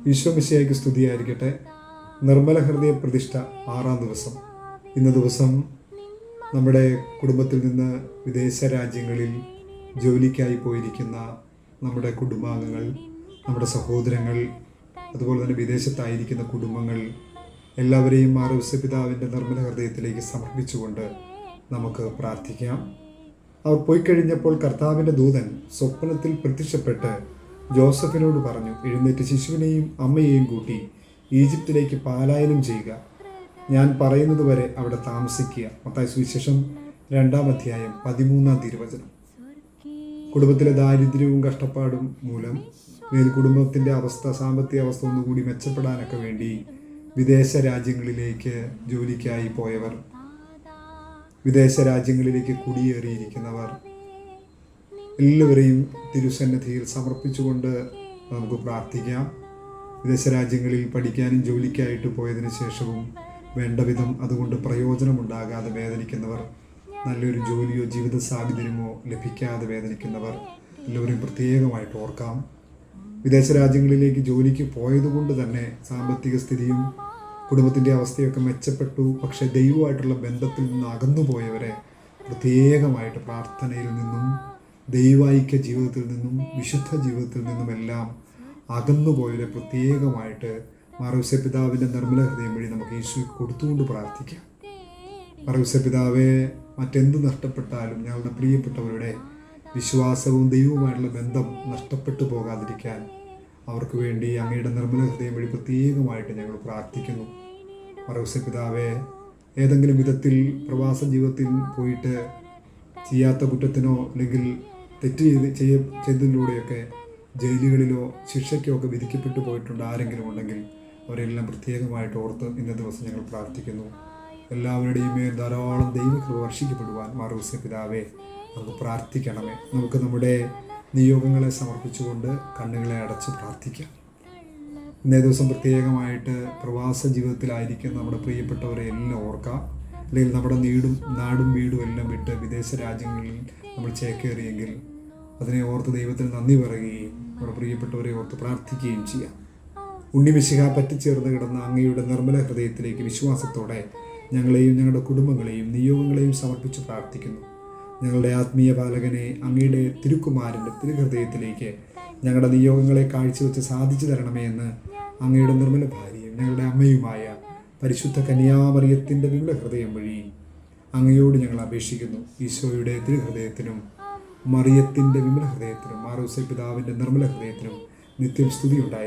ഈശോ മിശിഹായ്ക്ക് സ്തുതിയായിരിക്കട്ടെ. നിർമ്മല ഹൃദയ പ്രതിഷ്ഠ 6-ാം ദിവസം. ഇന്ന ദിവസം നമ്മുടെ കുടുംബത്തിൽ നിന്ന് വിദേശ രാജ്യങ്ങളിൽ ജോലിക്കായി പോയിരിക്കുന്ന നമ്മുടെ കുടുംബാംഗങ്ങൾ, നമ്മുടെ സഹോദരങ്ങൾ, അതുപോലെ തന്നെ വിദേശത്തായിരിക്കുന്ന കുടുംബങ്ങൾ എല്ലാവരെയും പിതാവിൻ്റെ നിർമ്മല ഹൃദയത്തിലേക്ക് സമർപ്പിച്ചുകൊണ്ട് നമുക്ക് പ്രാർത്ഥിക്കാം. അവർ പോയി കഴിഞ്ഞപ്പോൾ കർത്താവിൻ്റെ ദൂതൻ സ്വപ്നത്തിൽ പ്രത്യക്ഷപ്പെട്ട് ജോസഫിനോട് പറഞ്ഞു, എഴുന്നേറ്റ് ശിശുവിനെയും അമ്മയെയും കൂട്ടി ഈജിപ്തിലേക്ക് പലായനം ചെയ്യുക. ഞാൻ പറയുന്നത് വരെ അവിടെ താമസിക്കുക. മത്തായി സുവിശേഷം 2-ാം അധ്യായം 13-ാം തിരുവചനം. കുടുംബത്തിലെ ദാരിദ്ര്യവും കഷ്ടപ്പാടും മൂലം കുടുംബത്തിൻ്റെ സാമ്പത്തിക അവസ്ഥ ഒന്നുകൂടി മെച്ചപ്പെടാനൊക്കെ വേണ്ടി വിദേശ രാജ്യങ്ങളിലേക്ക് ജോലിക്കായി പോയവർ, വിദേശ രാജ്യങ്ങളിലേക്ക് കുടിയേറിയിരിക്കുന്നവർ എല്ലാവരെയും തിരുസന്നിധിയിൽ സമർപ്പിച്ചുകൊണ്ട് നമുക്ക് പ്രാർത്ഥിക്കാം. വിദേശ രാജ്യങ്ങളിൽ പഠിക്കാനും ജോലിക്കായിട്ട് പോയതിനു ശേഷവും വേണ്ട വിധം അതുകൊണ്ട് പ്രയോജനമുണ്ടാകാതെ വേദനിക്കുന്നവർ, നല്ലൊരു ജോലിയോ ജീവിത സാഹചര്യമോ ലഭിക്കാതെ വേദനിക്കുന്നവർ എല്ലാവരെയും പ്രത്യേകമായിട്ട് ഓർക്കാം. വിദേശ രാജ്യങ്ങളിലേക്ക് ജോലിക്ക് പോയതുകൊണ്ട് തന്നെ സാമ്പത്തിക സ്ഥിതിയും കുടുംബത്തിൻ്റെ അവസ്ഥയൊക്കെ മെച്ചപ്പെട്ടു, പക്ഷേ ദൈവമായിട്ടുള്ള ബന്ധത്തിൽ നിന്ന് അകന്നുപോയവരെ പ്രത്യേകമായിട്ട് പ്രാർത്ഥനയിൽ നിന്നും ദൈവൈക്യ ജീവിതത്തിൽ നിന്നും വിശുദ്ധ ജീവിതത്തിൽ നിന്നുമെല്ലാം അകന്നുപോയവരെ പ്രത്യേകമായിട്ട് പിതാവിൻ്റെ നിർമ്മല ഹൃദയം വഴി നമുക്ക് ഈശോയ്ക്ക് കൊടുത്തുകൊണ്ട് പ്രാർത്ഥിക്കാം. പിതാവെ, മറ്റെന്ത് നഷ്ടപ്പെട്ടാലും ഞങ്ങളുടെ പ്രിയപ്പെട്ടവരുടെ വിശ്വാസവും ദൈവവുമായിട്ടുള്ള ബന്ധം നഷ്ടപ്പെട്ടു പോകാതിരിക്കാൻ അവർക്ക് വേണ്ടി അങ്ങയുടെ നിർമ്മല ഹൃദയം വഴി പ്രത്യേകമായിട്ട് ഞങ്ങൾ പ്രാർത്ഥിക്കുന്നു. പിതാവെ, ഏതെങ്കിലും വിധത്തിൽ പ്രവാസ ജീവിതത്തിൽ പോയിട്ട് ചെയ്യാത്ത കുറ്റത്തിനോ അല്ലെങ്കിൽ തെറ്റ് ചെയ്തതിലൂടെയൊക്കെ ജയിലുകളിലോ ശിക്ഷയ്ക്കോ ഒക്കെ വിധിക്കപ്പെട്ടു പോയിട്ടുണ്ട് ആരെങ്കിലും ഉണ്ടെങ്കിൽ അവരെല്ലാം പ്രത്യേകമായിട്ട് ഓർത്ത് ഇന്ന ദിവസം ഞങ്ങൾ പ്രാർത്ഥിക്കുന്നു. എല്ലാവരുടെയും മേൽ ധാരാളം ദൈവകൃപ വർഷിക്കപ്പെടുവാൻ പിതാവേ നമുക്ക് പ്രാർത്ഥിക്കണമേ. നമുക്ക് നമ്മുടെ നിയോഗങ്ങളെ സമർപ്പിച്ചുകൊണ്ട് കണ്ണുകളെ അടച്ച് പ്രാർത്ഥിക്കാം. ഇന്നേ ദിവസം പ്രത്യേകമായിട്ട് പ്രവാസ ജീവിതത്തിലായിരിക്കും നമ്മുടെ പ്രിയപ്പെട്ടവരെ എല്ലാം ഓർക്കാം. അല്ലെങ്കിൽ നമ്മുടെ നാടും വീടും എല്ലാം വിട്ട് വിദേശ രാജ്യങ്ങളിൽ നമ്മൾ ചേക്കേറിയെങ്കിൽ അതിനെ ഓർത്ത് ദൈവത്തിന് നന്ദി പറയുകയും നമ്മുടെ പ്രിയപ്പെട്ടവരെ ഓർത്ത് പ്രാർത്ഥിക്കുകയും ചെയ്യാം. ഉണ്ണിമിശിഹ പറ്റിച്ചേർന്ന് കിടന്ന അങ്ങയുടെ നിർമ്മല ഹൃദയത്തിലേക്ക് വിശ്വാസത്തോടെ ഞങ്ങളെയും ഞങ്ങളുടെ കുടുംബങ്ങളെയും നിയോഗങ്ങളെയും സമർപ്പിച്ച് പ്രാർത്ഥിക്കുന്നു. ഞങ്ങളുടെ ആത്മീയ പാലകനെ അങ്ങയുടെ തിരുക്കുമാരൻ്റെ തിരുഹൃദയത്തിലേക്ക് ഞങ്ങളുടെ നിയോഗങ്ങളെ കാഴ്ചവെച്ച് സാധിച്ചു തരണമേ എന്ന് അങ്ങയുടെ നിർമ്മല ഭാര്യയും ഞങ്ങളുടെ അമ്മയുമായ പരിശുദ്ധ കന്യാമറിയത്തിൻ്റെ വിമല ഹൃദയം വഴി അങ്ങയോട് ഞങ്ങൾ അപേക്ഷിക്കുന്നു. ഈശോയുടെ തിരുഹൃദയത്തിനും മറിയത്തിൻ്റെ വിമല ഹൃദയത്തിനും പിതാവിൻ്റെ നിർമ്മല ഹൃദയത്തിനും നിത്യം സ്തുതി ഉണ്ടായി.